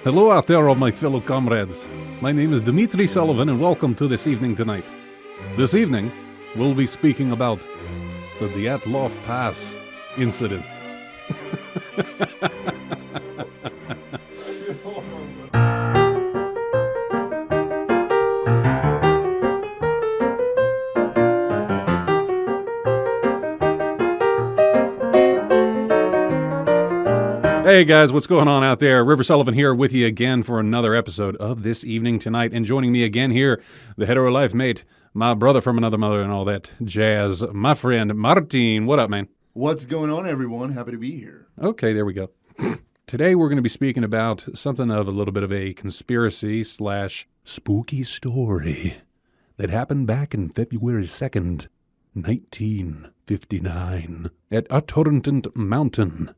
Hello out there, all my fellow comrades. My name is Dmitry Sullivan, and welcome to This Evening Tonight. This evening, we'll be speaking about the Dyatlov Pass incident. Hey guys, what's going on out there? River Sullivan here with you again for another episode of This Evening Tonight. And joining me again here, the hetero life mate, my brother from another mother and all that jazz, my friend Martin. What up, man? What's going on, everyone? Happy to be here. Okay, there we go. Today we're going to be speaking about something of a little bit of a conspiracy / spooky story that happened back in February 2nd, 1959 at Atorentant Mountain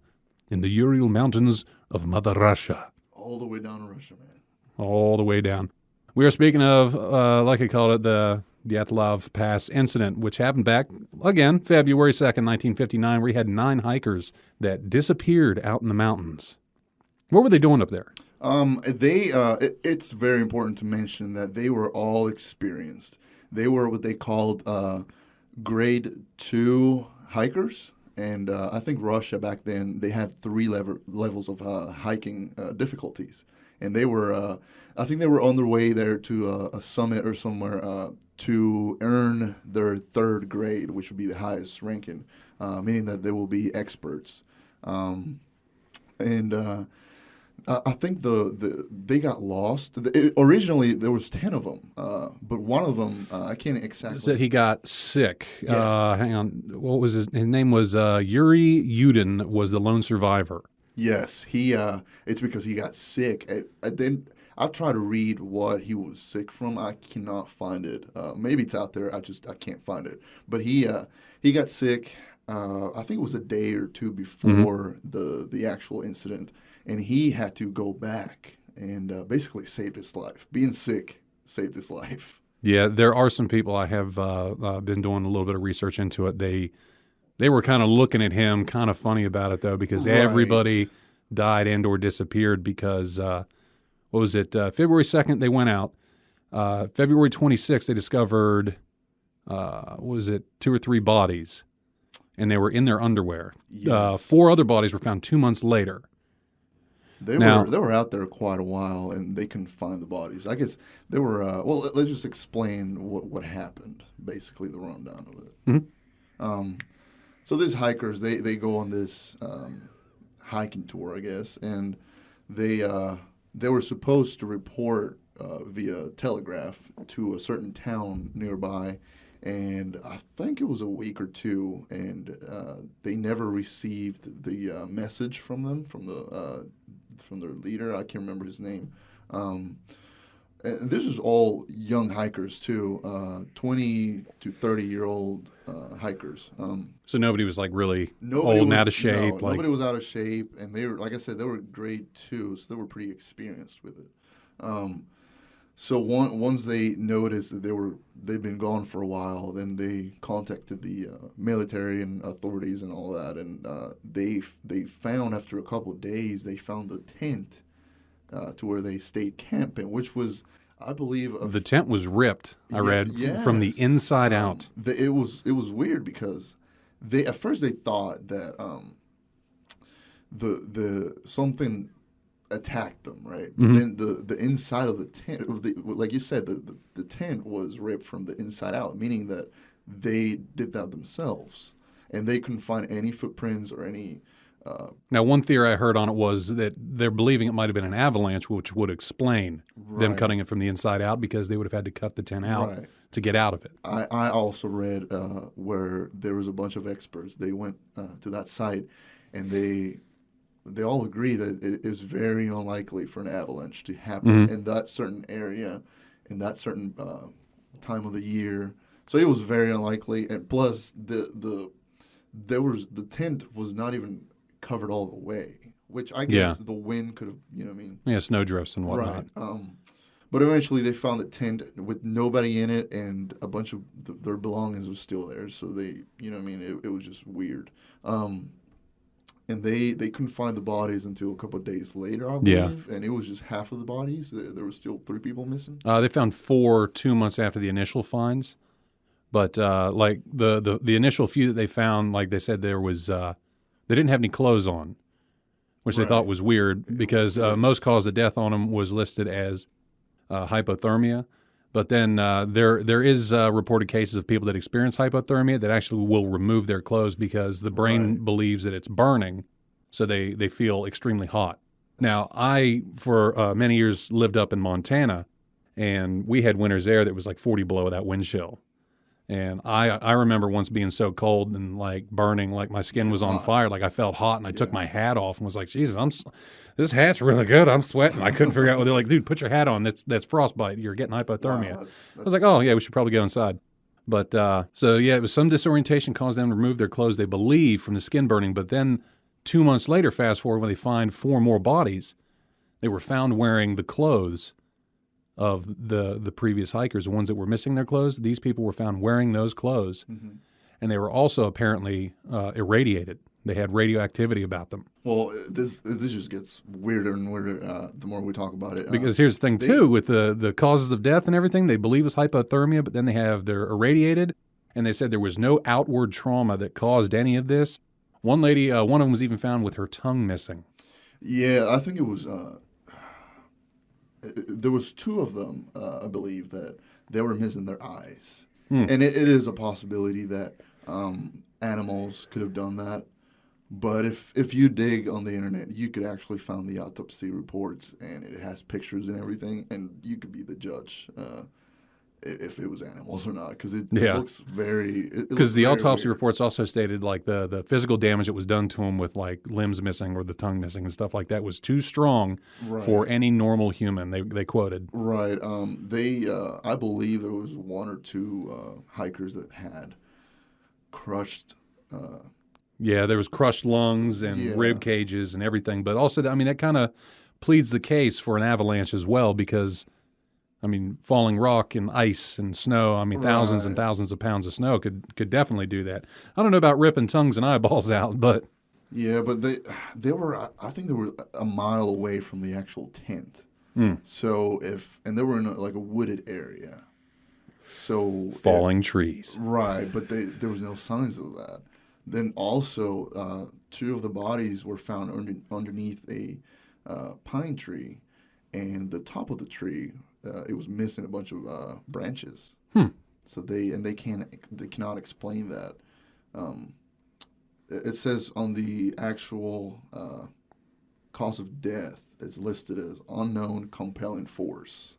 in the Ural Mountains of Mother Russia. All the way down to Russia, man. All the way down. We are speaking of, like I called it, the Dyatlov Pass incident, which happened back, again, February 2nd, 1959, where you had 9 hikers that disappeared out in the mountains. What were they doing up there? It's very important to mention that they were all experienced. They were what they called grade 2 hikers. And I think Russia back then, they had 3 levels of hiking difficulties. And they were, I think they were on their way there to a summit or somewhere to earn their 3rd grade, which would be the highest ranking, meaning that they will be experts. I think they got lost. Originally, there was 10 of them, but one of them, I can't exactly. Said he got sick. Yes. Hang on. What was his name? Was Yuri Yudin was the lone survivor. Yes, it's because he got sick. Then I've tried to read what he was sick from. I cannot find it. Maybe it's out there. I can't find it. But he got sick. I think it was a day or two before the actual incident. And he had to go back and basically saved his life. Being sick saved his life. Yeah, there are some people I have been doing a little bit of research into it. They were kind of looking at him kind of funny about it, though, because everybody died and or disappeared because, what was it, February 2nd they went out. February 26th they discovered, 2 or 3 bodies, and they were in their underwear. Yes. 4 other bodies were found 2 months later. They were out there quite a while, and they couldn't find the bodies. I guess they were. Let's just explain what happened. Basically, the rundown of it. Mm-hmm. So these hikers, they go on this hiking tour, I guess, and they were supposed to report via telegraph to a certain town nearby, and I think it was a week or 2, and they never received the message from them from their leader. I can't remember his name. And this is all young hikers too, 20 to 30-year-old hikers. So nobody was like really old and out of shape. No, nobody was out of shape, and they were, like I said, they were grade 2, so they were pretty experienced with it. So once they noticed that they'd been gone for a while, then they contacted the military and authorities and all that, and they found after a couple of days they found the tent to where they stayed camping, which was, I believe, The tent was ripped. I read from the inside out. It was weird because at first they thought that the something attacked them, right? Mm-hmm. Then the inside of the tent, like you said, the tent was ripped from the inside out, meaning that they did that themselves, and they couldn't find any footprints or any. Now, one theory I heard on it was that they're believing it might have been an avalanche, which would explain them cutting it from the inside out, because they would have had to cut the tent out to get out of it. I also read where there was a bunch of experts. They went to that site, and they all agree that it is very unlikely for an avalanche to happen in that certain area, in that certain time of the year. So it was very unlikely, and plus the tent was not even covered all the way, which I guess the wind could have, Yeah, snowdrifts and whatnot. Right. But eventually they found the tent with nobody in it, and a bunch of their belongings was still there. So they, it was just weird. and they couldn't find the bodies until a couple of days later, I Yeah. believe. And it was just half of the bodies. There were still 3 people missing. They found 4 2 months after the initial finds, but like the initial few that they found, like they said, there was they didn't have any clothes on, which they Right. thought was weird because most cause of death on them was listed as hypothermia. But then there is reported cases of people that experience hypothermia that actually will remove their clothes because the brain believes that it's burning, so they feel extremely hot. Now, I, for many years, lived up in Montana, and we had winters there that was like 40 below without wind chill. And I remember once being so cold and like burning, like my skin was on fire, like I felt hot, and I took my hat off and was like, Jesus, this hat's really good. I'm sweating. I couldn't figure out what they're like, dude, put your hat on. That's frostbite. You're getting hypothermia. Wow, I was like, oh, yeah, we should probably go inside. But so, yeah, it was some disorientation caused them to remove their clothes, they believe, from the skin burning. But then 2 months later, fast forward, when they find 4 more bodies, they were found wearing the clothes of the previous hikers, the ones that were missing their clothes. These people were found wearing those clothes, and they were also apparently irradiated. They had radioactivity about them. Well, this just gets weirder and weirder the more we talk about it. Because here's the thing, too, with the causes of death and everything, they believe it's hypothermia, but then they're irradiated, and they said there was no outward trauma that caused any of this. One lady, one of them was even found with her tongue missing. Yeah, I think it was. There was 2 of them, I believe, that they were missing their eyes, and it is a possibility that animals could have done that. But if you dig on the internet, you could actually find the autopsy reports, and it has pictures and everything, and you could be the judge if it was animals or not, because it looks very. Because the autopsy weird. reports also stated like the physical damage that was done to him with like limbs missing or the tongue missing and stuff like that was too strong for any normal human. They quoted. Right. I believe there was 1 or 2 hikers that had crushed. Yeah, there was crushed lungs and rib cages and everything. But also, I mean, that kind of pleads the case for an avalanche as well because, I mean, falling rock and ice and snow, I mean, thousands and thousands of pounds of snow could definitely do that. I don't know about ripping tongues and eyeballs out, but... Yeah, but they were, I think they were a mile away from the actual tent. So and they were in like a wooded area. So... Falling trees. Right, but there was no signs of that. Then also, 2 of the bodies were found underneath a pine tree, and the top of the tree, it was missing a bunch of branches. So they cannot explain that. It says on the actual cause of death, it's listed as unknown compelling force.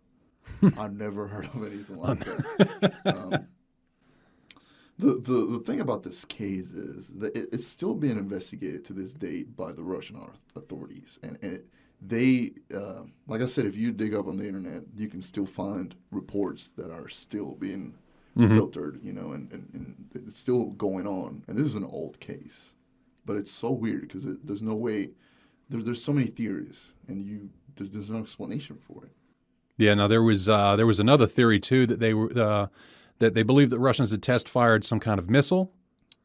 I've never heard of anything like that. The thing about this case is that it's still being investigated to this date by the Russian authorities, and they, like I said, if you dig up on the internet, you can still find reports that are still being filtered, and it's still going on. And this is an old case, but it's so weird because there's no way, there's so many theories, and there's no explanation for it. Yeah, now there was another theory too that they were. That they believe that Russians had test-fired some kind of missile.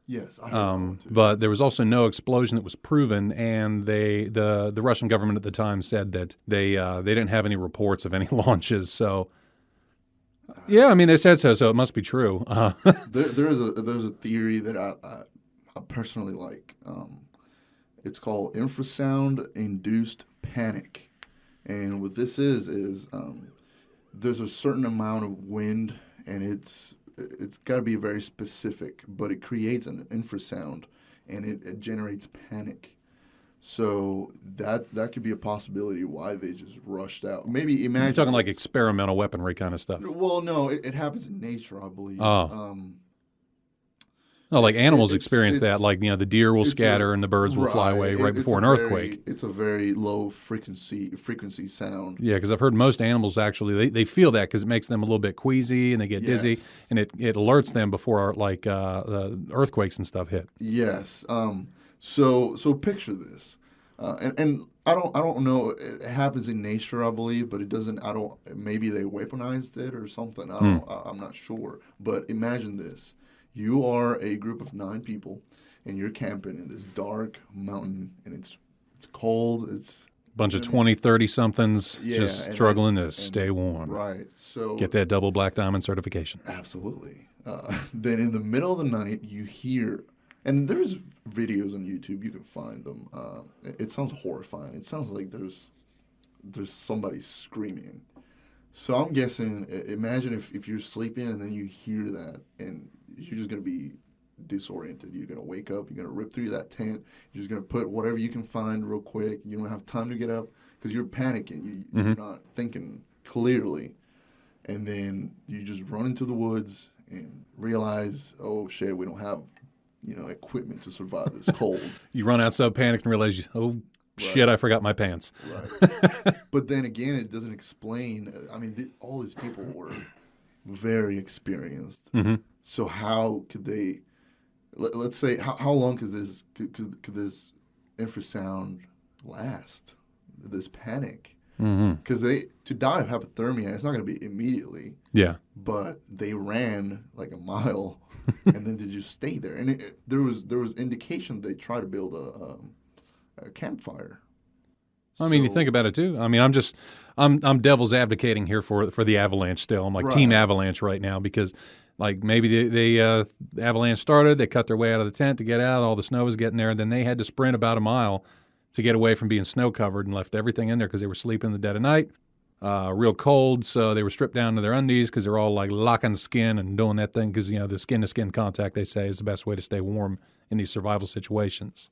Yes, I heard that one too. But there was also no explosion that was proven, and the Russian government at the time said that they didn't have any reports of any launches. So, yeah, I mean they said so it must be true. There's a theory that I personally like. It's called infrasound-induced panic, and what this is there's a certain amount of wind. And it's got to be very specific, but it creates an infrasound, and it generates panic. So that could be a possibility why they just rushed out. Maybe imagine You're talking like experimental weaponry kind of stuff. Well, no, it happens in nature, I believe. Like animals experience that, like the deer will scatter and the birds will fly away right before an earthquake. It's a very low frequency sound. Yeah, because I've heard most animals actually they feel that because it makes them a little bit queasy and they get dizzy, and it alerts them before like earthquakes and stuff hit. Yes. So picture this, and I don't know. It happens in nature, I believe, but it doesn't. Maybe they weaponized it or something. I'm not sure. But imagine this. You are a group of 9 people, and you're camping in this dark mountain, and it's cold. It's bunch of 20, 30-somethings Yeah, just and struggling to and- stay warm. right. So Get that double black diamond certification. absolutely. Then in the middle of the night, you hear, and there's videos on YouTube. You can find them. It sounds horrifying. It sounds like there's somebody screaming. So I'm guessing. Imagine if you're sleeping and then you hear that, and you're just gonna be disoriented. You're gonna wake up. You're gonna rip through that tent. You're just gonna put whatever you can find real quick. You don't have time to get up because you're panicking. You're not thinking clearly, and then you just run into the woods and realize, oh shit, we don't have equipment to survive this cold. You run out so panicked and realize, oh, shit, I forgot my pants. Right. But then again, it doesn't explain. I mean, all these people were very experienced. So how could they? Let's say, how long could this infrasound last? This panic, because to die of hypothermia, it's not going to be immediately. Yeah. But they ran like a mile, and then they just stayed there. And there was indication they tried to build a campfire. I mean, you think about it too. I mean, I'm devil's advocating here for the Avalanche still. I'm like Team Avalanche right now because, like, maybe the Avalanche started, they cut their way out of the tent to get out, all the snow was getting there, and then they had to sprint about a mile to get away from being snow covered and left everything in there because they were sleeping in the dead of night, real cold, so they were stripped down to their undies because they're all like locking the skin and doing that thing because the skin to skin contact, they say, is the best way to stay warm in these survival situations.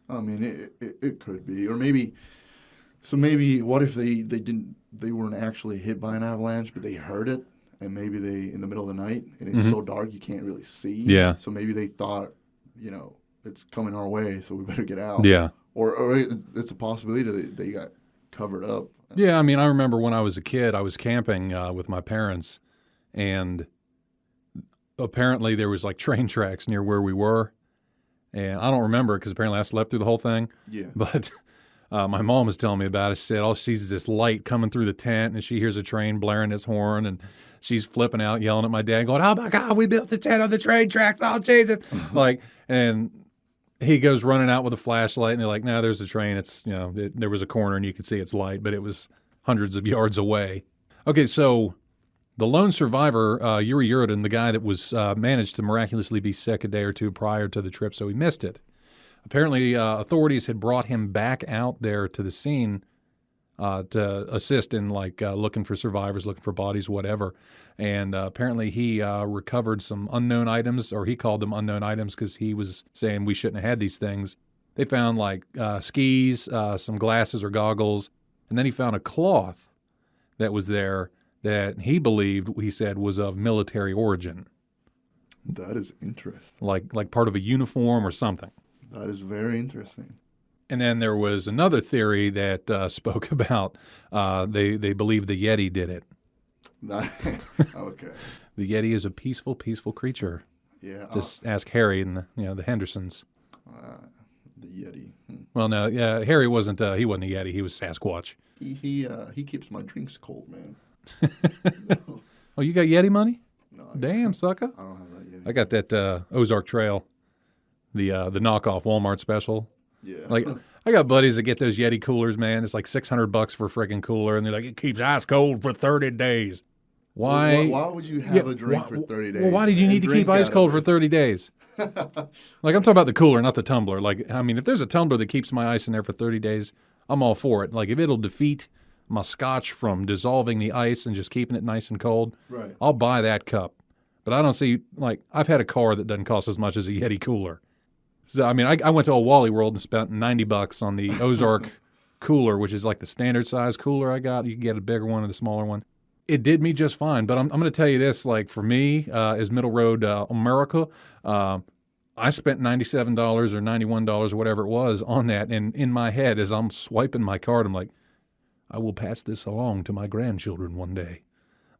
I mean, it could be, or maybe. So maybe what if they weren't actually hit by an avalanche, but they heard it, and maybe they in the middle of the night and it's so dark you can't really see. Yeah. So maybe they thought, it's coming our way, so we better get out. Yeah. Or it's a possibility that they got covered up. Yeah, I mean, I remember when I was a kid, I was camping with my parents, and apparently there was like train tracks near where we were, and I don't remember because apparently I slept through the whole thing. Yeah. But my mom was telling me about it. She said all she sees is this light coming through the tent, and she hears a train blaring its horn, and she's flipping out, yelling at my dad, going, "Oh my God, we built the tent on the train tracks! Oh Jesus!" And he goes running out with a flashlight, and they're like, "No, there's a train. It's there was a corner, and you could see its light, but it was hundreds of yards away." Okay, so the lone survivor, Yuri Yuridin, the guy that was managed to miraculously be sick a day or two prior to the trip, so he missed it. Apparently, authorities had brought him back out there to the scene to assist in looking for survivors, looking for bodies, whatever. And apparently he recovered some unknown items, or he called them unknown items because he was saying we shouldn't have had these things. They found skis, some glasses or goggles, and then he found a cloth that was there that he believed, he said, was of military origin. That is interesting. Like part of a uniform or something. That is very interesting. And then there was another theory that spoke about they believe the Yeti did it. Okay. The Yeti is a peaceful creature. Yeah. Just ask Harry and the Hendersons. The Yeti. Well, no, yeah, Harry wasn't. He wasn't a Yeti. He was Sasquatch. He keeps my drinks cold, man. No. Oh, you got Yeti money? No. Damn, sucker. I don't have that Yeti. I got that Ozark Trail, the knockoff Walmart special. Yeah. Like, I got buddies that get those Yeti coolers, man. It's like $600 for a freaking cooler, and they're like, it keeps ice cold for 30 days. Why? Why would you have a drink for 30 days? Well, why did you need to keep ice cold for 30 days? Like, I'm talking about the cooler, not the tumbler. Like, I mean, if there's a tumbler that keeps my ice in there for 30 days, I'm all for it. Like, if it'll defeat my scotch from dissolving the ice and just keeping it nice and cold, right, I'll buy that cup. But I don't see, I've had a car that doesn't cost as much as a Yeti cooler. So, I mean, I went to a Wally World and spent $90 on the Ozark cooler, which is like the standard size cooler I got. You can get a bigger one or the smaller one. It did me just fine. But I'm going to tell you this, for me, as Middle Road America, I spent $97 or $91 or whatever it was on that. And in my head, as I'm swiping my card, I'm like, I will pass this along to my grandchildren one day.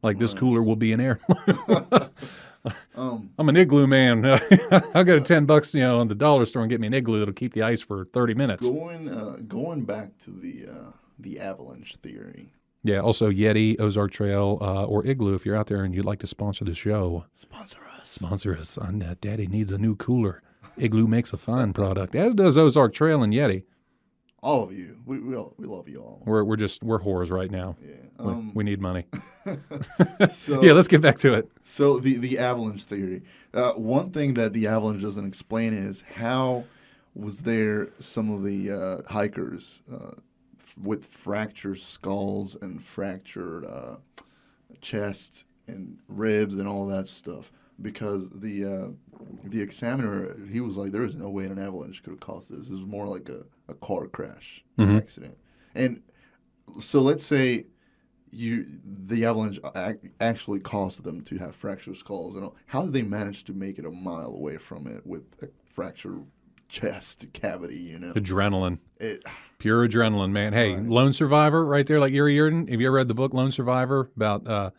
This cooler will be an heirloom. I'm an igloo man. I'll go to $10, in the dollar store and get me an igloo that'll keep the ice for 30 minutes. Going back to the avalanche theory. Yeah, also Yeti, Ozark Trail, or Igloo, if you're out there and you'd like to sponsor the show. Sponsor us. Sponsor us on Daddy Needs a New Cooler. Igloo makes a fine product, as does Ozark Trail and Yeti. All of you. We love you all. We're whores right now. Yeah. We need money. So, Yeah, let's get back to it. So the avalanche theory. One thing that the avalanche doesn't explain is how was there some of the hikers with fractured skulls and fractured chests and ribs and all that stuff, because the examiner, he was like, there is no way an avalanche could have caused this. This is more like a car crash accident. And so let's say the avalanche actually caused them to have fractured skulls. And how did they manage to make it a mile away from it with a fractured chest cavity, you know? Adrenaline. Pure adrenaline, man. Hey, right. Lone Survivor right there, like Yuri Yurden. Have you ever read the book Lone Survivor about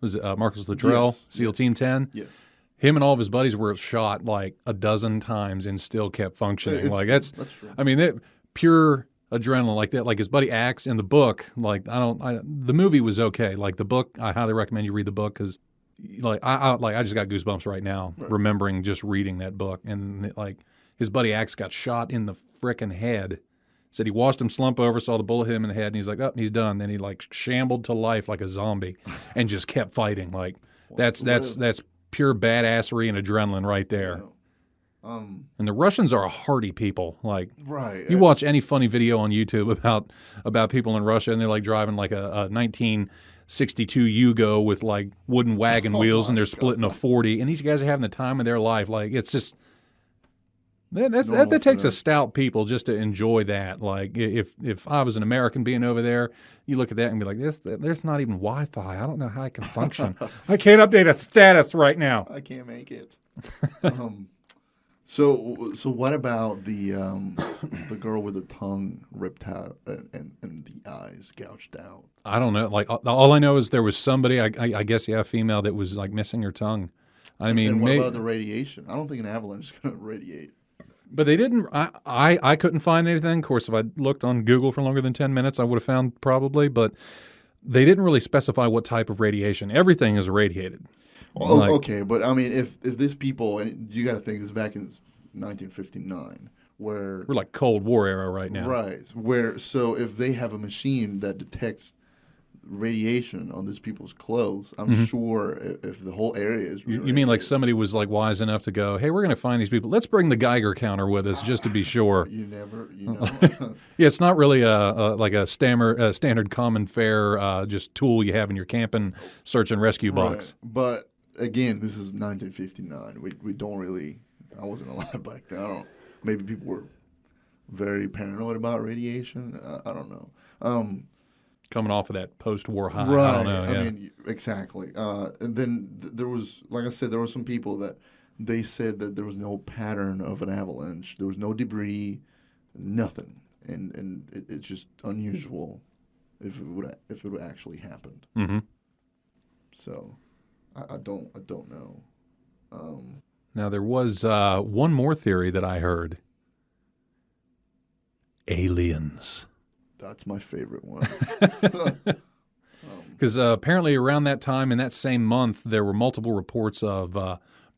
was it Marcus Luttrell, yes, SEAL Team 10? Yes. Him and all of his buddies were shot like a dozen times and still kept functioning. That's true. I mean, pure adrenaline like that. Like his buddy Axe in the book. Like the movie was okay. Like the book, I highly recommend you read the book because, like I just got goosebumps right now remembering just reading that book. And like his buddy Axe got shot in the frickin' head. Said he watched him slump over, saw the bullet hit him in the head, and he's like, "Oh, he's done." Then he like shambled to life like a zombie, and just kept fighting. Like that's pure badassery and adrenaline right there. Yeah. And the Russians are a hardy people. Like you watch any funny video on YouTube about people in Russia, and they're like driving like a 1962 Yugo with like wooden wagon wheels, and they're splitting a 40, and these guys are having the time of their life. Like it's just. That takes a stout people just to enjoy that. Like if I was an American being over there, you look at that and be like, there's not even Wi-Fi. I don't know how I can function. I can't update a status right now. I can't make it. So what about the girl with the tongue ripped out and the eyes gouged out? I don't know. Like all I know is there was somebody, I guess, a female that was like missing her tongue. I mean, and what about the radiation? I don't think an avalanche is going to radiate. But they didn't. I couldn't find anything. Of course, if I looked on Google for longer than 10 minutes, I would have found probably. But they didn't really specify what type of radiation. Everything is irradiated. Well, okay, but I mean, if these people, and you got to think this is back in 1959, where we're like Cold War era right now, right? So if they have a machine that detects radiation on these people's clothes, I'm sure if the whole area is you mean like somebody was like wise enough to go, hey, we're going to find these people, let's bring the Geiger counter with us just to be sure. You know. Yeah, it's not really like a standard common fare just tool you have in your camping search and rescue box. Right. But again, this is 1959. We don't really, I wasn't alive back then. Maybe people were very paranoid about radiation. I don't know. Coming off of that post-war high. Right. I don't know. I mean, exactly. And then there was, like I said, there were some people that they said that there was no pattern of an avalanche. There was no debris, nothing. And it's just unusual if it would actually happened. Mm-hmm. So I don't know. Now, there was one more theory that I heard. Aliens. That's my favorite one. Because apparently around that time in that same month, there were multiple reports of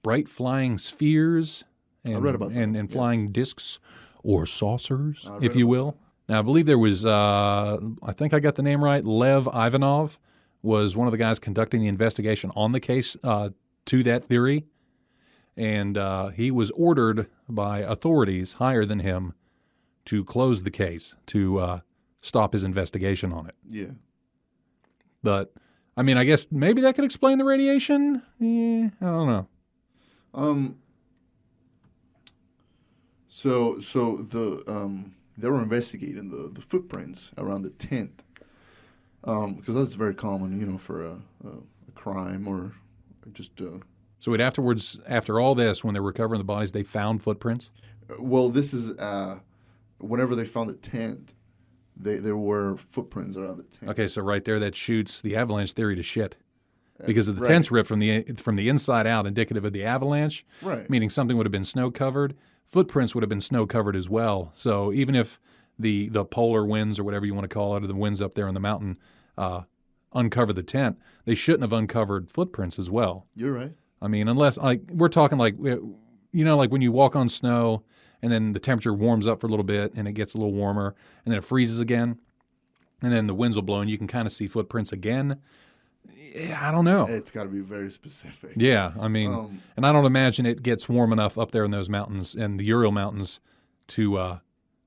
bright flying spheres and, I read about that. and flying discs or saucers, if you will. Now, I believe there was, I think I got the name right, Lev Ivanov was one of the guys conducting the investigation on the case to that theory. And he was ordered by authorities higher than him to close the case, to stop his investigation on it. Yeah. But, I mean, I guess maybe that could explain the radiation? I don't know. So they were investigating the footprints around the tent, because that's very common, for a crime or just. So after all this, when they were recovering the bodies, they found footprints? Well, this is whenever they found the tent. There were footprints around the tent. Okay, so right there, that shoots the avalanche theory to shit. Because if the tent's ripped from the inside out, indicative of the avalanche, meaning something would have been snow-covered, footprints would have been snow-covered as well. So even if the polar winds or whatever you want to call it, or the winds up there in the mountain, uncover the tent, they shouldn't have uncovered footprints as well. You're right. I mean, unless we're talking like like when you walk on snow and then the temperature warms up for a little bit and it gets a little warmer and then it freezes again and then the winds will blow and you can kind of see footprints again. Yeah, I don't know. It's got to be very specific. Yeah, I mean, and I don't imagine it gets warm enough up there in those mountains and the Ural Mountains to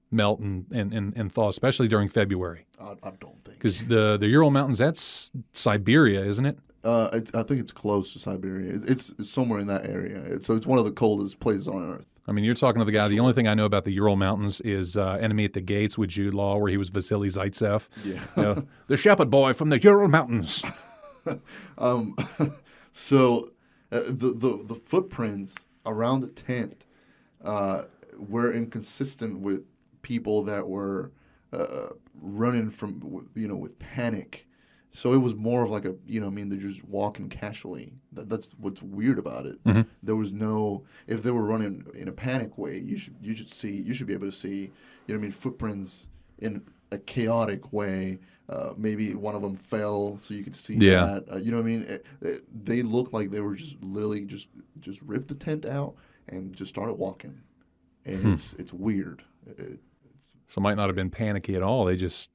melt and thaw, especially during February. I don't think. Because the Ural Mountains, that's Siberia, isn't it? I think it's close to Siberia. It's somewhere in that area. So it's one of the coldest places on Earth. I mean, you're talking to the guy. The only thing I know about the Ural Mountains is Enemy at the Gates with Jude Law, where he was Vasily Zaitsev. Yeah. The shepherd boy from the Ural Mountains. So the footprints around the tent were inconsistent with people that were running from, with panic. So it was more of like a, they're just walking casually. That's what's weird about it. Mm-hmm. There was no, if they were running in a panic way, you should be able to see, footprints in a chaotic way. Maybe one of them fell, so you could see that. They looked like they were just literally just ripped the tent out and just started walking, and it's weird. So it might not have been panicky at all. They just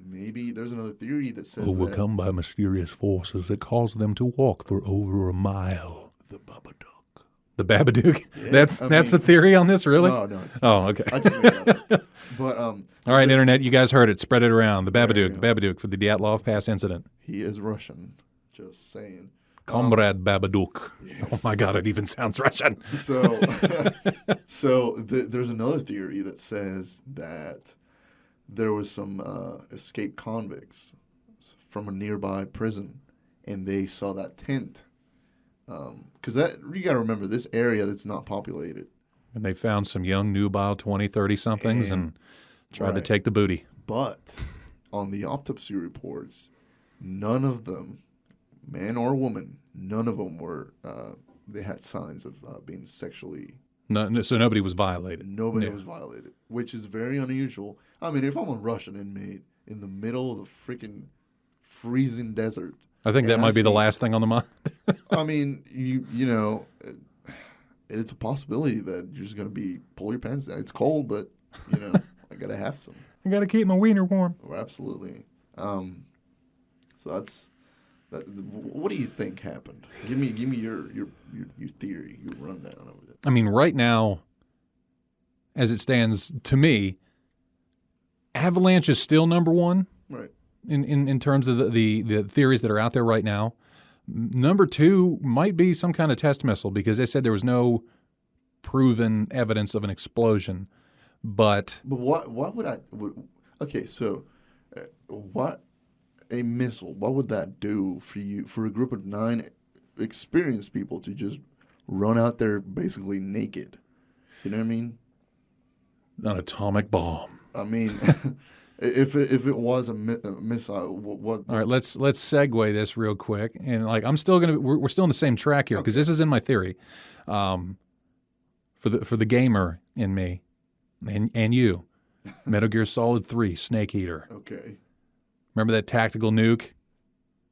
maybe there's another theory that says overcome by mysterious forces that cause them to walk for over a mile. The Babadook. The Babadook? Yeah, that's the theory on this, really? No. Okay. I just made that up. But all right, Internet, you guys heard it. Spread it around. The Babadook for the Dyatlov Pass incident. He is Russian. Just saying. Comrade Babadook. Yes. Oh my God, it even sounds Russian. So, there's another theory that says that there was some escaped convicts from a nearby prison, and they saw that tent. Because you got to remember, this area that's not populated. And they found some young, nubile 20, 30-somethings and tried to take the booty. But on the autopsy reports, none of them, man or woman, none of them were, they had signs of being sexually. No, so nobody was violated. Nobody was violated, which is very unusual. I mean, if I'm a Russian inmate in the middle of the freaking freezing desert. I think that might be the last thing on the mind. I mean, it's a possibility that you're just going to pull your pants down. It's cold, but, I got to have some. I got to keep my wiener warm. Oh, absolutely. So that's that. What do you think happened? Give me your theory, your rundown of it. I mean, right now, as it stands, to me, Avalanche is still number one. Right. In terms of the theories that are out there right now. Number two might be some kind of test missile because they said there was no proven evidence of an explosion. But what would okay, so what a missile, what would that do for a group of 9 experienced people to just run out there basically naked? You know what I mean? An atomic bomb. I mean, if it was a missile, what? All right, let's segue this real quick, and I'm still we're still on the same track here because this is in my theory, for the gamer in me, and you, Metal Gear Solid 3 Snake Eater. Okay. Remember that tactical nuke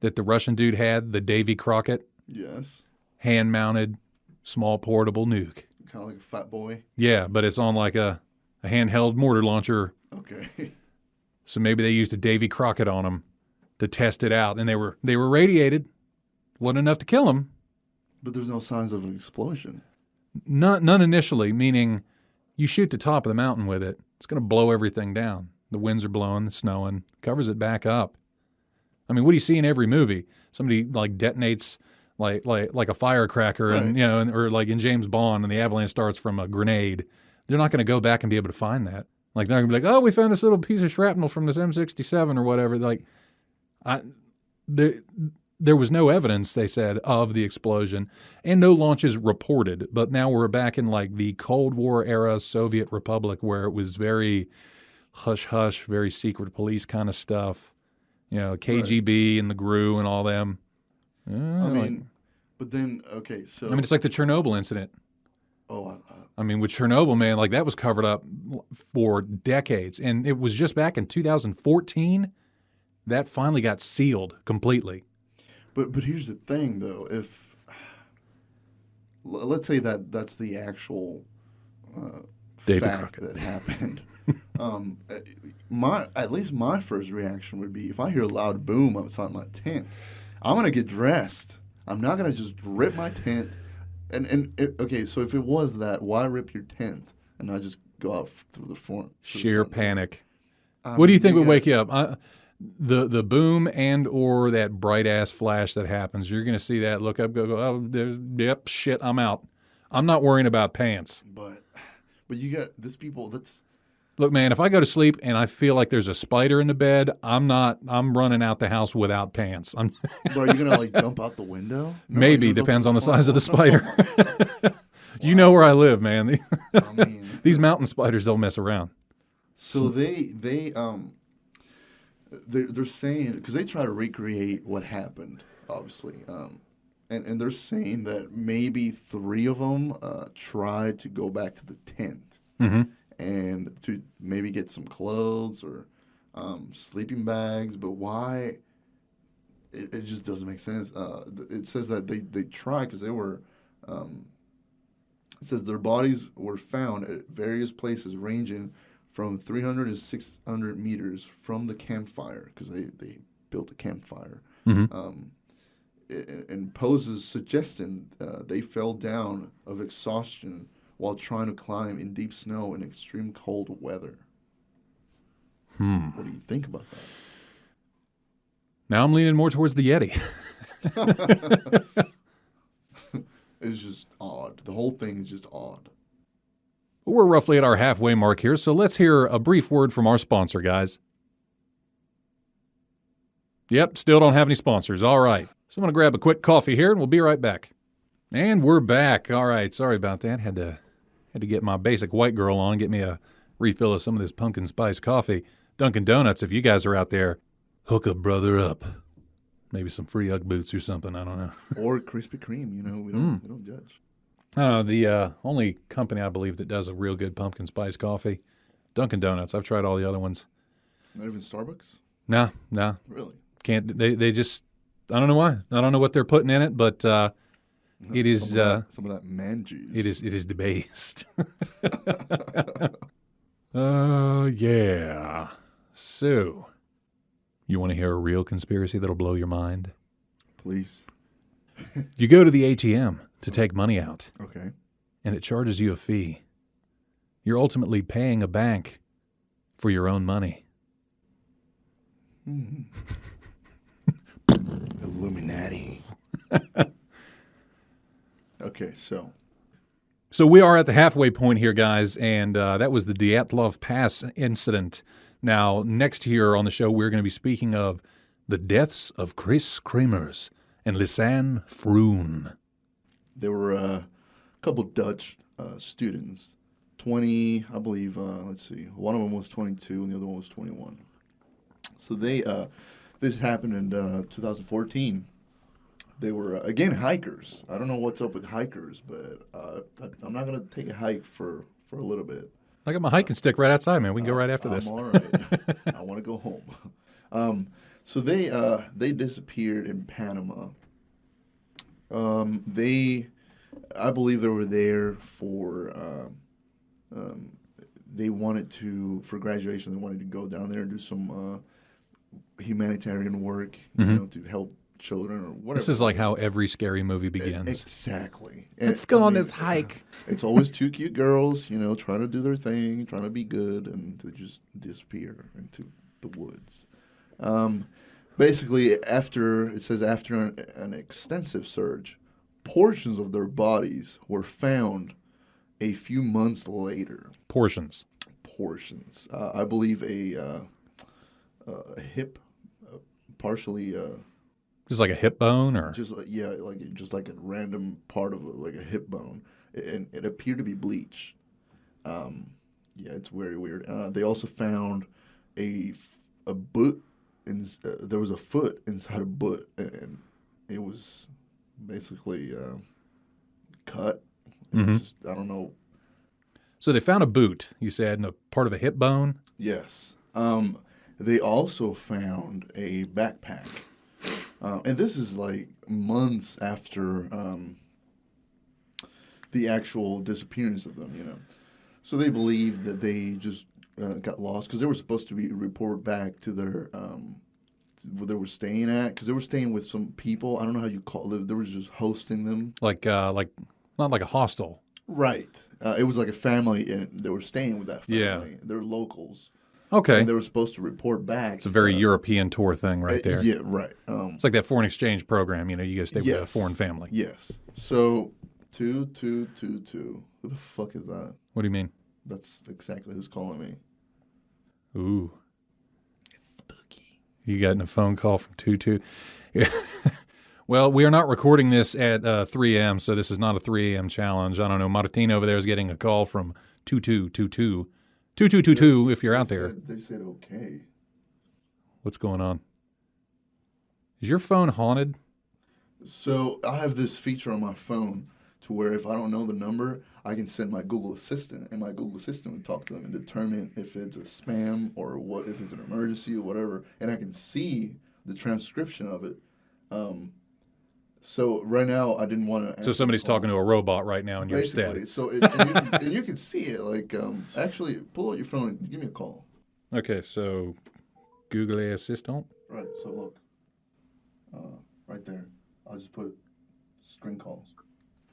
that the Russian dude had, the Davy Crockett? Yes. Hand-mounted, small portable nuke. Kind of like a fat boy. Yeah, but it's on like a handheld mortar launcher. Okay. So maybe they used a Davy Crockett on them to test it out, and they were radiated. Wasn't enough to kill them. But there's no signs of an explosion. None initially, meaning you shoot the top of the mountain with it, it's going to blow everything down. The winds are blowing, it's snowing, covers it back up. I mean, what do you see in every movie? Somebody detonates like a firecracker, right. And or like in James Bond, and the avalanche starts from a grenade. They're not going to go back and be able to find that. Like they're going to be like, oh, we found this little piece of shrapnel from this M67 or whatever. There was no evidence, they said, of the explosion, and no launches reported. But now we're back in the Cold War era Soviet Republic where it was very hush-hush, very secret police kind of stuff. KGB and the GRU and all them. But then, okay, so... it's like the Chernobyl incident. Oh, with Chernobyl, man, that was covered up for decades. And it was just back in 2014 that finally got sealed completely. But here's the thing, though. let's say that's the actual David fact Crockett. that happened. At least my first reaction would be if I hear a loud boom outside my tent, I'm gonna get dressed. I'm not gonna just rip my tent. Okay, so if it was that, why rip your tent and not just go out through the front? Sheer panic. I What do you mean, think would got- wake you up? The boom and or that bright ass flash that happens. You're gonna see that. Look up. Go. Oh, yep. Shit. I'm out. I'm not worrying about pants. But you got this people. That's Look, man. If I go to sleep and I feel like there's a spider in the bed, I'm not. I'm running out the house without pants. I'm But are you gonna like jump out the window? No, maybe you're gonna go depends through on the front size of the door. spider. You know where I live, man. I mean, These mountain spiders don't mess around. so they're saying because they try to recreate what happened, obviously, and they're saying that maybe 3 of them tried to go back to the tent and to maybe get some clothes or sleeping bags, but why? It just doesn't make sense. It says that they tried because they were. It says their bodies were found at various places ranging from 300 to 600 meters from the campfire because they built a campfire. And poses suggesting they fell down of exhaustion while trying to climb in deep snow in extreme cold weather. What do you think about that? Now I'm leaning more towards the Yeti. It's just odd. The whole thing is just odd. We're roughly at our halfway mark here, so let's hear a brief word from our sponsor, guys. Yep, still don't have any sponsors. All right. So I'm going to grab a quick coffee here, and we'll be right back. And we're back. All right. Sorry about that. Had to get my basic white girl on, get me a refill of some of this pumpkin spice coffee. Dunkin' Donuts, if you guys are out there, hook a brother up. Maybe some free Ugg boots or something. I don't know. Or Krispy Kreme, we don't judge. The only company I believe that does a real good pumpkin spice coffee, Dunkin' Donuts. I've tried all the other ones. Not even Starbucks? No. Really? Can't. They just, I don't know why. I don't know what they're putting in it, but it is some of that man juice. it is the best. Yeah. So, you want to hear a real conspiracy that'll blow your mind? Please. You go to the ATM to take money out, Okay. and it charges you a fee. You're ultimately paying a bank for your own money. Illuminati. Okay, so So we are at the halfway point here, guys, and that was the Dyatlov Pass incident. Now, next here on the show, we're going to be speaking of the deaths of Chris Kremers and Lisanne Froon. there were a couple Dutch students, 20, I believe. Let's see, one of them was 22 and the other one was 21. So this happened in 2014. They were again hikers. I don't know what's up with hikers, but I'm not gonna take a hike for a little bit. I got my hiking stick right outside, man. We can go right after this. I'm all right. I want to go home. So they disappeared in Panama. I believe they were there for they wanted to for graduation. They wanted to go down there and do some humanitarian work, to help children or whatever. This is like how every scary movie begins. Exactly. Let's go on this hike. It's always 2 cute girls, trying to do their thing, trying to be good, and they just disappear into the woods. Basically, after an extensive search, portions of their bodies were found a few months later. Portions. I believe a hip, partially. Just like a hip bone, or Just like a random part of like a hip bone, and it appeared to be bleached. It's very weird. They also found a boot, and there was a foot inside a boot, and it was basically cut. I don't know. So they found a boot, you said, and a part of a hip bone. Yes. They also found a backpack. And this is like months after the actual disappearance of them. You know, so they believe that they just got lost because they were supposed to be report back to their where they were staying at because they were staying with some people. I don't know how you call it. They were just hosting them. Like not like a hostel. Right. It was like a family, and they were staying with that family. Yeah. They're locals. Okay. And they were supposed to report back. It's a very European tour thing right there. Yeah, right. It's like that foreign exchange program. You know, you go stay with a foreign family. Yes. So, 2222. Who the fuck is that? What do you mean? That's exactly who's calling me. Ooh. It's spooky. You got a phone call from 22. Yeah. Well, we are not recording this at 3 a.m., so this is not a 3 a.m. challenge. I don't know. Martin over there is getting a call from 2222. 2222 if you're out there. They said okay. What's going on? Is your phone haunted? So I have this feature on my phone to where if I don't know the number, I can send my Google Assistant, and my Google Assistant would talk to them and determine if it's a spam or what, if it's an emergency or whatever, and I can see the transcription of it. So right now, I didn't want to. So somebody's talking to a robot right now in your stead. So and you can see it. Like, actually, pull out your phone and give me a call. Okay, so Google Assistant. Right. So look, right there. I'll just put screen call.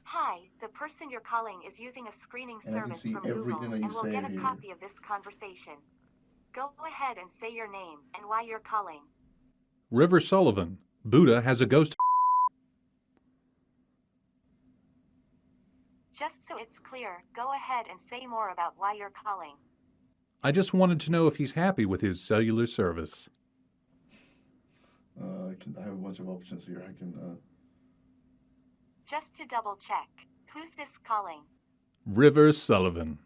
Hi, the person you're calling is using a screening And I can service see from everything Google that you and will say get a here. copy of this conversation. Go ahead and say your name and why you're calling. River Sullivan. Buddha has a ghost. Just so it's clear, go ahead and say more about why you're calling. I just wanted to know if he's happy with his cellular service. I have a bunch of options here. I can. Just to double check, who's this calling? River Sullivan.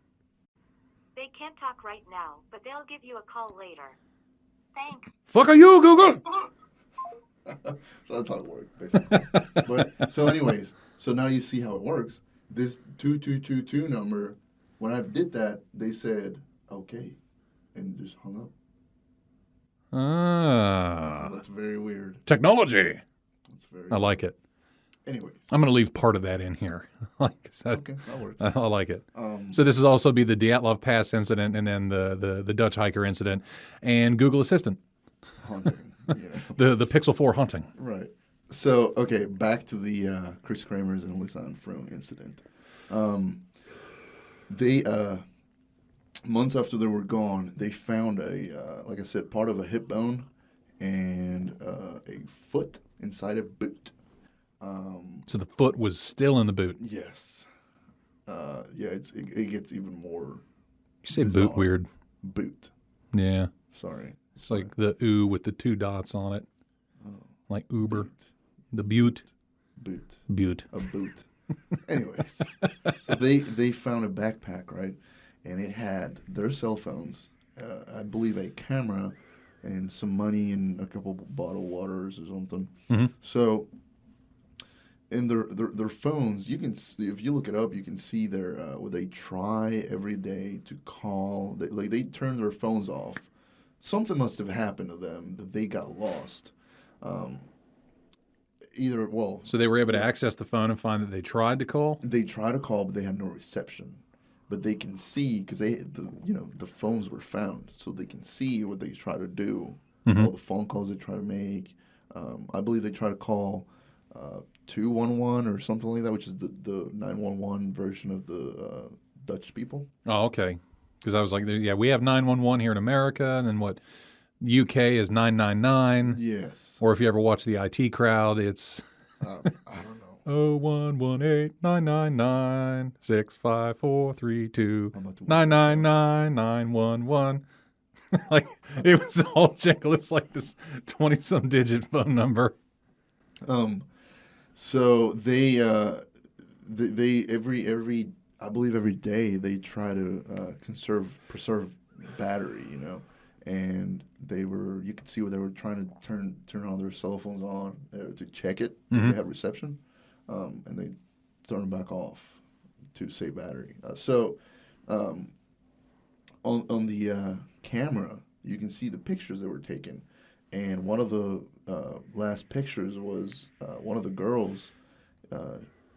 They can't talk right now, but they'll give you a call later. Thanks. Fuck are you, Google? So that's how it works, basically. But so, anyways, so now you see how it works. This 2222 number, when I did that, they said okay, and just hung up. Ah. So that's very weird. Technology. That's very. I like it. Anyways. I'm going to leave part of that in here. Okay, that works. I like it. So this is also be the Dyatlov Pass incident, and then the Dutch hiker incident, and Google Assistant. Haunting. You know. The Pixel 4 haunting. Right. So, okay, back to the Chris Kramers and Lisanne Froon incident. They, months after they were gone, they found like I said, part of a hip bone and a foot inside a boot. So the foot was still in the boot. Yes. Yeah, it gets even more. You say bizarre. boot weird. Boot. Yeah. Sorry. It's like the ooh with the 2 dots on it. Oh, Like Uber. boot. The butte. Boot. Butte. A boot. Anyways, so they found a backpack, right? And it had their cell phones, I believe a camera, and some money and a couple bottled waters or something. Mm-hmm. So in their phones, you can see, if you look it up, you can see their where they try every day to call. They turn their phones off. Something must have happened to them that they got lost. So they were able to access the phone and find that they tried to call? They try to call, but they had no reception. But they can see because the phones were found, so they can see what they try to do, all the phone calls they try to make. I believe they try to call 211 or something like that, which is the 911 version of the Dutch people. Oh, okay. Because I was like, yeah, we have 911 here in America, and then what? UK is 999. Yes. Or if you ever watch the IT Crowd, it's I don't know. 0118999654329999911. Like it was all jingle. It's like this 20-some digit phone number. So they every I believe every day they try to preserve battery, and you could see where they were trying to turn all their cell phones on to check it if they had reception, and they turn them back off to save battery. On the camera, you can see the pictures that were taken, and one of the last pictures was one of the girls.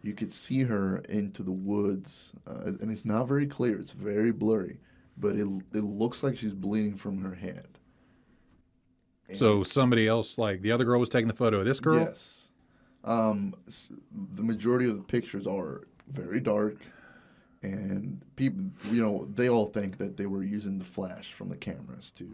you could see her into the woods, and it's not very clear. It's very blurry, but it looks like she's bleeding from her head. So somebody else, like the other girl, was taking the photo of this girl? Yes. The majority of the pictures are very dark, and people, they all think that they were using the flash from the cameras to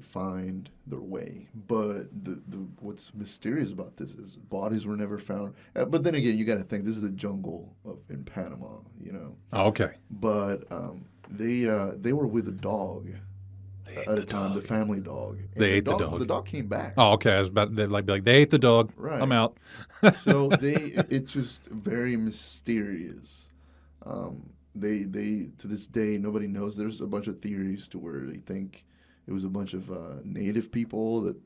find their way. But the what's mysterious about this is bodies were never found. But then again, you got to think this is a jungle in Panama, Oh, okay. But they were with a dog at the time, the family dog. And They ate the dog. The dog came back. Oh, okay. I was about to like they ate the dog. Right. I'm out. So it's just very mysterious. They to this day nobody knows. There's a bunch of theories to where they think it was a bunch of native people that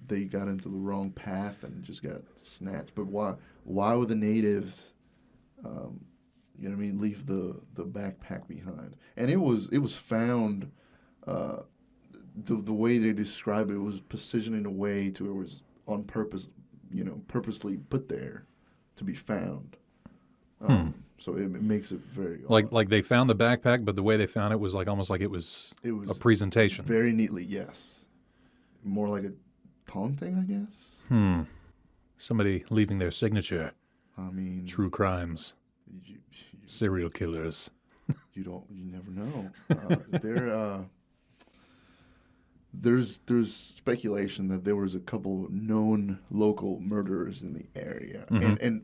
they got into the wrong path and just got snatched. But why would the natives leave the backpack behind? And it was found. The way they describe it was positioned in a way to where it was on purpose, purposely put there to be found. So it makes it very odd. Like they found the backpack, but the way they found it was like almost like it was a presentation. Very neatly, yes. More like a taunting, I guess. Somebody leaving their signature. I mean, True crimes. you Serial killers. you never know. There's speculation that there was a couple known local murderers in the area, and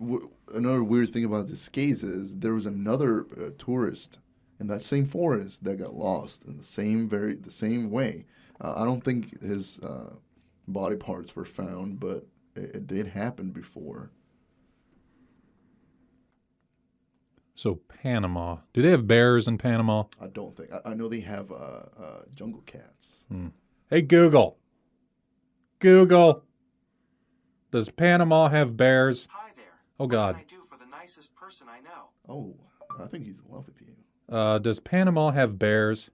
another weird thing about this case is there was another tourist in that same forest that got lost in the same way. I don't think his body parts were found, but it did happen before. So Panama. Do they have bears in Panama? I don't think. I know they have jungle cats. Hey, Google. Google. Does Panama have bears? Hi there. Oh, God. What can I do for the nicest person I know? Oh, I think he's in love with you. Does Panama have bears?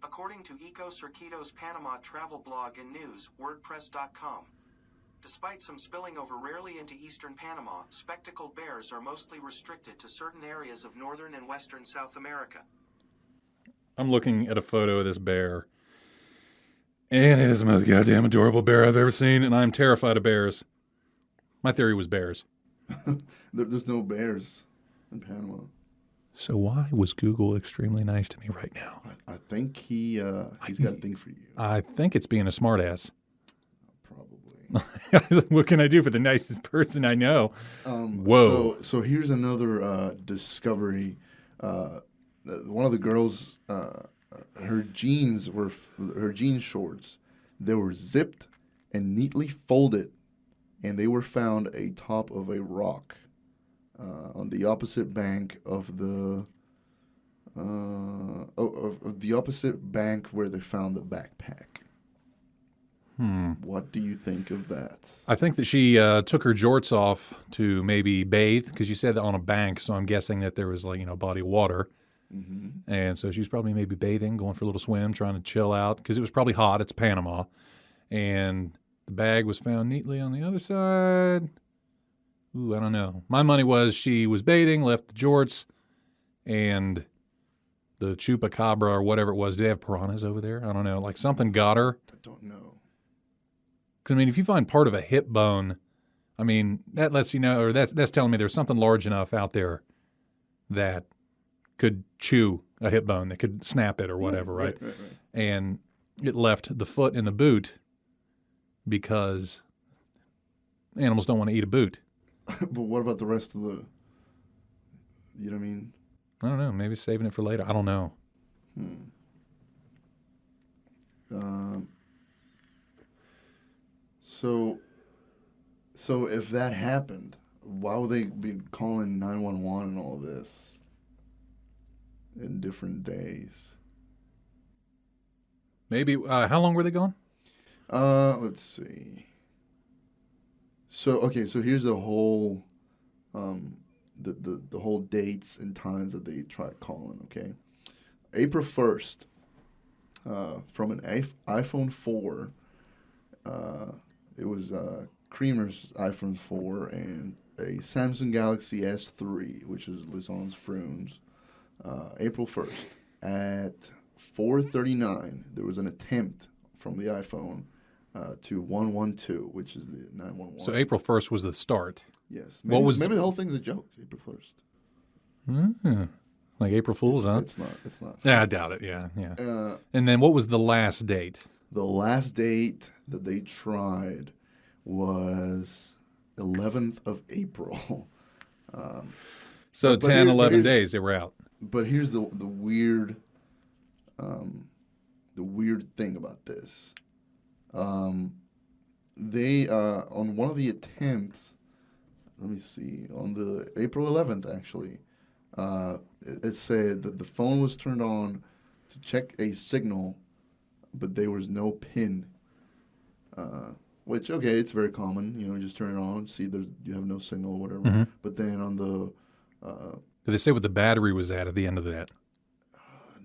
According to Eco Circuito's Panama travel blog and news, WordPress.com. Despite some spilling over rarely into eastern Panama, spectacled bears are mostly restricted to certain areas of northern and western South America. I'm looking at a photo of this bear, and it is the most goddamn adorable bear I've ever seen, and I'm terrified of bears. My theory was bears. There's no bears in Panama. So why was Google extremely nice to me right now? I think he's got a thing for you. I think it's being a smartass. Probably. What can I do for the nicest person I know? Whoa. So here's another discovery. One of the girls, her jean shorts, they were zipped and neatly folded, and they were found atop of a rock on the opposite bank of the opposite bank where they found the backpack. What do you think of that? I think that she took her jorts off to maybe bathe, because you said that on a bank, so I'm guessing that there was a body of water. And so she was probably maybe bathing, going for a little swim, trying to chill out, because it was probably hot. It's Panama. And the bag was found neatly on the other side. Ooh, I don't know. My money was she was bathing, left the jorts, and the chupacabra or whatever it was. Do they have piranhas over there? I don't know. Like something got her. I don't know. Because, if you find part of a hip bone, that lets you know, or that's telling me there's something large enough out there that could chew a hip bone, that could snap it or whatever, right? Right. And it left the foot in the boot because animals don't want to eat a boot. But what about the rest of the, you know what I mean? I don't know. Maybe saving it for later. I don't know. So if that happened, why would they be calling 911 and all this in different days? Maybe. How long were they gone? Let's see. So here's the whole, the whole dates and times that they tried calling. Okay, April 1st, from an iPhone 4. It was Creamer's iPhone 4 and a Samsung Galaxy S3, which is Lison's Frunes, April 1st at 4:39. There was an attempt from the iPhone to 112, which is the 911. So April 1st was the start. Yes. What Maybe the whole thing's a joke, April 1st. Like April Fool's, huh? It's not. It's not. Yeah, I doubt it. Yeah. And then what was the last date? The last date that they tried was 11th of April. So but 10, 11 here's- days they were out. But here's the weird thing about this. They on one of the attempts, let me see, on the April 11th actually, it said that the phone was turned on to check a signal, but there was no pin. Which, okay, it's very common, just turn it on, see you have no signal or whatever. Mm-hmm. But then on the Did they say what the battery was at the end of that?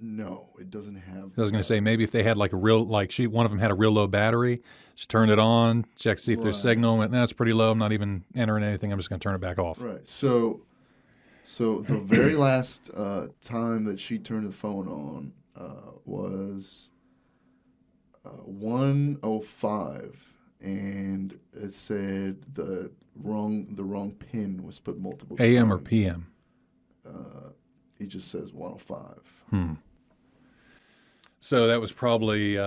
no, it doesn't have. I was going to say maybe if they had like one of them had a real low battery, she turned it on, checked to see if there's Right. signal, went, no, it's pretty low. I'm not even entering anything. I'm just going to turn it back off. Right. So the very last time that she turned the phone on was 1:05, and it said the wrong pin was put multiple times. AM or PM? It just says 1:05. So that was probably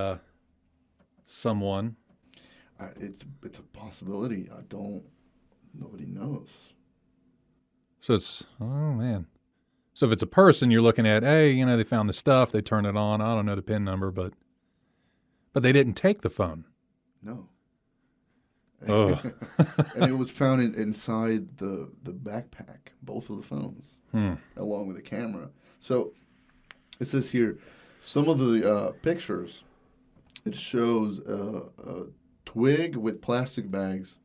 someone. It's a possibility. Nobody knows. So oh man. So if it's a person, you're looking at, hey, they found the stuff, they turned it on. I don't know the PIN number, but they didn't take the phone. No. Oh. And it was found inside the backpack, both of the phones, along with the camera. So it says here, some of the pictures, it shows a twig with plastic bags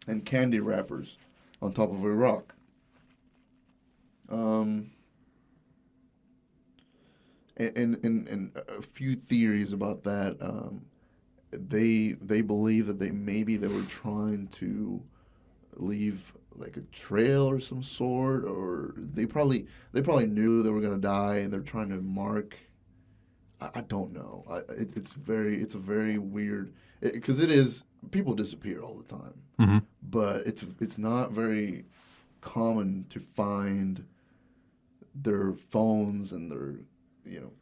and candy wrappers on top of a rock. And a few theories about that. They believe that maybe they were trying to leave like a trail or some sort, or they probably knew they were gonna die and they're trying to mark. I don't know. It's a very weird, because it is, people disappear all the time, Mm-hmm. but it's not very common to find their phones and their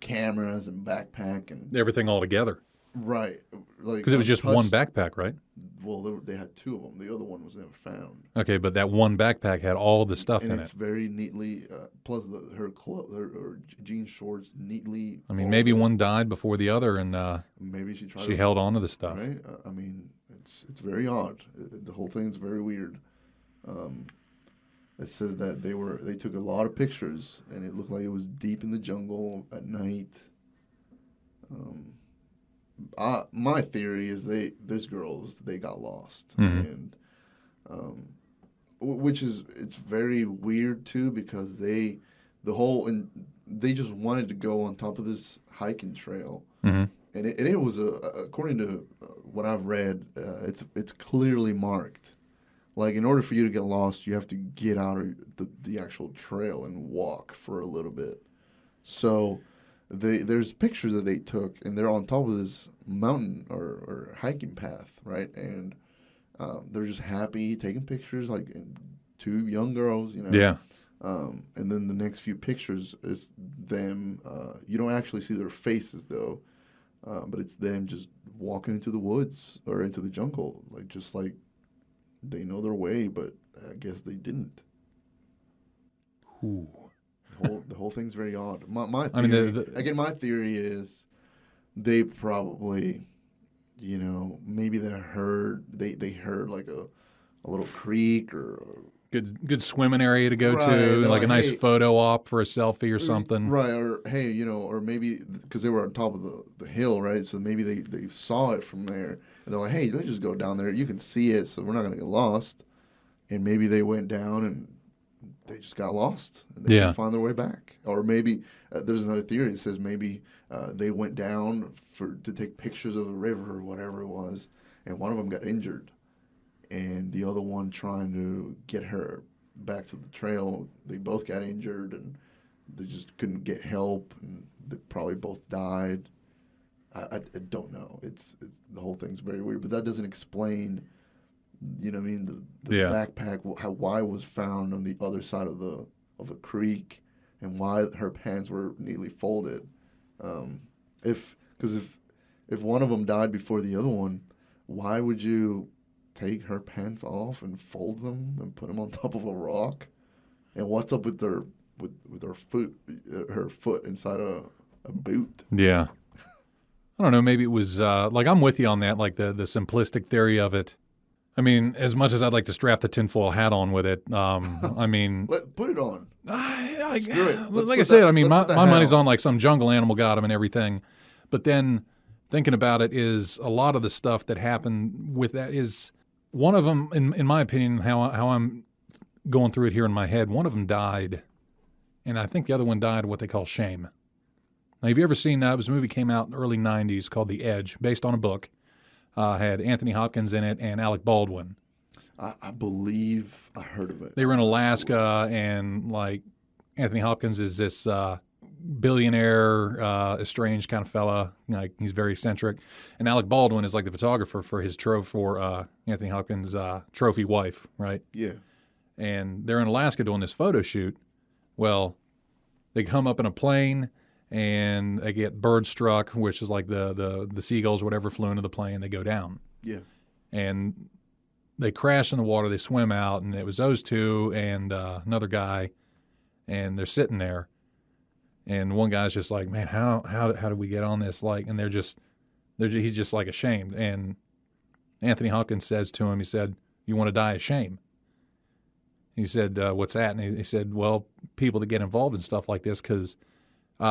cameras and backpack and Everything all together. right, like Because it was just one untouched. backpack, right? Well, they had two of them. The other one was never found. Okay, but that one backpack had all the stuff And in it's it. very neatly, plus her jean shorts neatly. I mean, maybe folded. one died before the other, and Maybe she tried. she held on to the stuff. Right. I mean, it's very odd. The whole thing's very weird. It says that they took a lot of pictures, and it looked like it was deep in the jungle at night. My theory is these girls got lost, Mhm. and which is, it's very weird too, because they just wanted to go on top of this hiking trail, Mm-hmm. and it was according to what I've read, it's clearly marked. Like, in order for you to get lost, you have to get out of the actual trail and walk for a little bit. So there's pictures that they took, and they're on top of this mountain or hiking path, right? And they're just happy taking pictures, like two young girls, Yeah. And then the next few pictures is them. You don't actually see their faces though, but it's them just walking into the woods or into the jungle, just like they know their way, but I guess they didn't. Ooh. The whole thing's very odd. My I mean, theory, again, my theory is they probably, maybe they heard like a little creek or Good swimming area to go Right, to, they're like a like, nice hey- photo op for a selfie or something. right, or hey, or maybe because they were on top of the hill, right? So maybe they saw it from there, and they're like, hey, let's just go down there. You can see it, so we're not gonna get lost. And maybe they went down and they just got lost, and they Yeah. couldn't find their way back. Or maybe there's another theory that says maybe they went down to take pictures of the river or whatever it was, and one of them got injured, and the other one trying to get her back to the trail. They both got injured, and they just couldn't get help, and they probably both died. I don't know. It's the whole thing's very weird, but that doesn't explain, you know what I mean, the backpack, why it was found on the other side of a creek, and why her pants were neatly folded. If one of them died before the other one, why would you take her pants off and fold them and put them on top of a rock? And what's up with her foot inside a boot? Yeah. I don't know. Maybe it was like, I'm with you on that, like the simplistic theory of it. I mean, as much as I'd like to strap the tinfoil hat on with it, I mean, put it on. Screw it. Like I said, I mean, my money's on like some jungle animal got him and everything. But then thinking about it is a lot of the stuff that happened with that is one of them, in my opinion, how I'm going through it here in my head, one of them died. And I think the other one died of what they call shame. Now, have you ever seen that? It was a movie came out in the early 90s called The Edge, based on a book. Had Anthony Hopkins in it and Alec Baldwin. I believe I heard of it. They were in Alaska, and like Anthony Hopkins is this billionaire, estranged kind of fella. Like he's very eccentric, and Alec Baldwin is like the photographer for his Anthony Hopkins' trophy wife, right? Yeah. And they're in Alaska doing this photo shoot. Well, they come up in a plane. And they get bird struck, which is like the seagulls or whatever flew into the plane. They go down. Yeah. And they crash in the water. They swim out, and it was those two and another guy, and they're sitting there. And one guy's just like, man, how did we get on this? Like, and he's just like ashamed. And Anthony Hopkins says to him, he said, "You want to die of shame?" He said, "What's that?" And he said, "Well, people that get involved in stuff like this, because."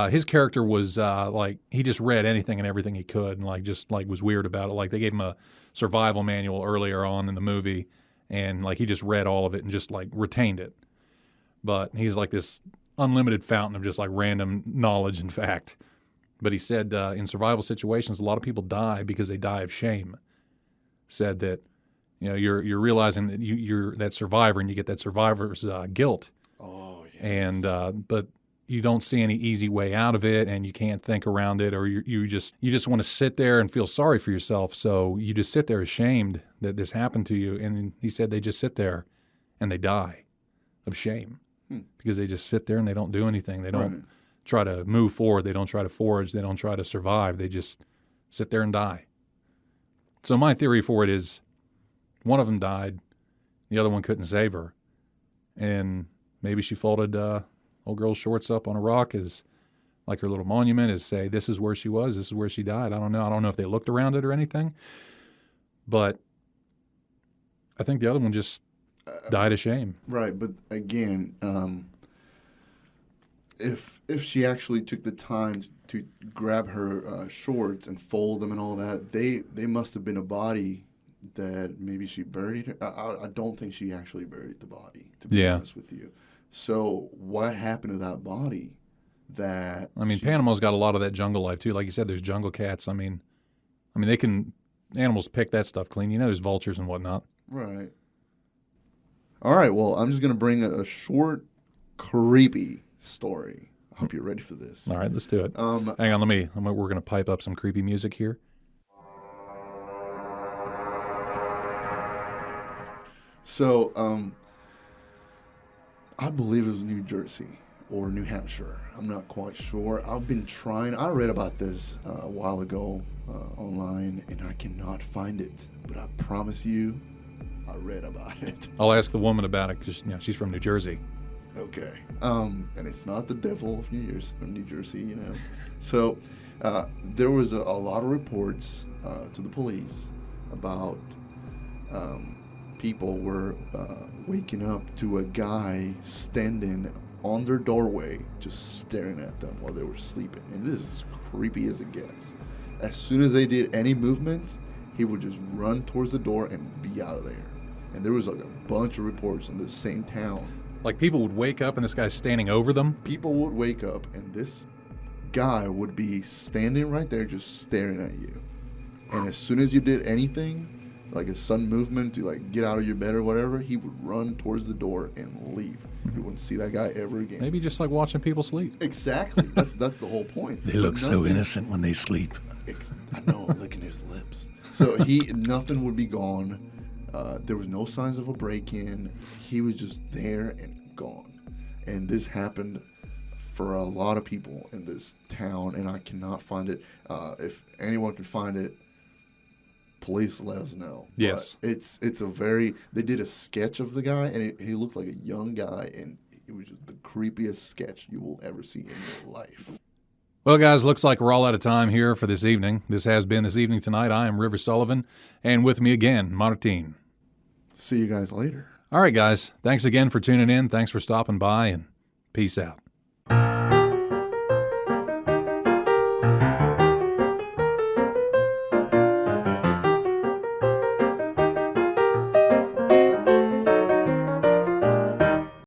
His character was like he just read anything and everything he could, and like just like was weird about it. Like they gave him a survival manual earlier on in the movie, and like he just read all of it and just like retained it. But he's like this unlimited fountain of just like random knowledge and fact. But he said in survival situations, a lot of people die because they die of shame. Said that you're realizing that you're that survivor, and you get that survivor's guilt. Oh yes. And but. You don't see any easy way out of it, and you can't think around it, or you just want to sit there and feel sorry for yourself. So you just sit there ashamed that this happened to you. And he said they just sit there and they die of shame because they just sit there and they don't do anything. They don't try to move forward. They don't try to forage. They don't try to survive. They just sit there and die. So my theory for it is one of them died. The other one couldn't save her. And maybe she folded old girl's shorts up on a rock as like her little monument, is say, this is where she was, this is where she died. I don't know. I don't know if they looked around it or anything. But I think the other one just died of shame. Right, but again, if she actually took the time to grab her shorts and fold them and all that, they must have been a body that maybe she buried her. I don't think she actually buried the body, to be honest with you. So what happened to that body? Panama's got a lot of that jungle life too. Like you said, there's jungle cats. I mean, animals pick that stuff clean. There's vultures and whatnot. Right. All right. Well, I'm just gonna bring a short, creepy story. I hope you're ready for this. All right, let's do it. Hang on, we're gonna pipe up some creepy music here. So, I believe it was New Jersey or New Hampshire. I'm not quite sure. I've been trying. I read about this a while ago online, and I cannot find it. But I promise you, I read about it. I'll ask the woman about it because she's from New Jersey. Okay. And it's not the devil of New Jersey. So there was a lot of reports to the police about people were waking up to a guy standing on their doorway just staring at them while they were sleeping. And this is as creepy as it gets. As soon as they did any movements, he would just run towards the door and be out of there. And there was like a bunch of reports in the same town. Like people would wake up and this guy's standing over them? People would wake up and this guy would be standing right there just staring at you. And as soon as you did anything, like a sudden movement to like get out of your bed or whatever, he would run towards the door and leave. You wouldn't see that guy ever again. Maybe just like watching people sleep. Exactly. That's the whole point. They look so innocent when they sleep. I know, licking his lips. So nothing would be gone. There was no signs of a break-in. He was just there and gone. And this happened for a lot of people in this town, and I cannot find it. If anyone can find it, please let us know. Yes. But they did a sketch of the guy, and he looked like a young guy, and it was just the creepiest sketch you will ever see in your life. Well, guys, looks like we're all out of time here for this evening. This has been This Evening Tonight. I am River Sullivan, and with me again, Martin. See you guys later. All right, guys. Thanks again for tuning in. Thanks for stopping by, and peace out.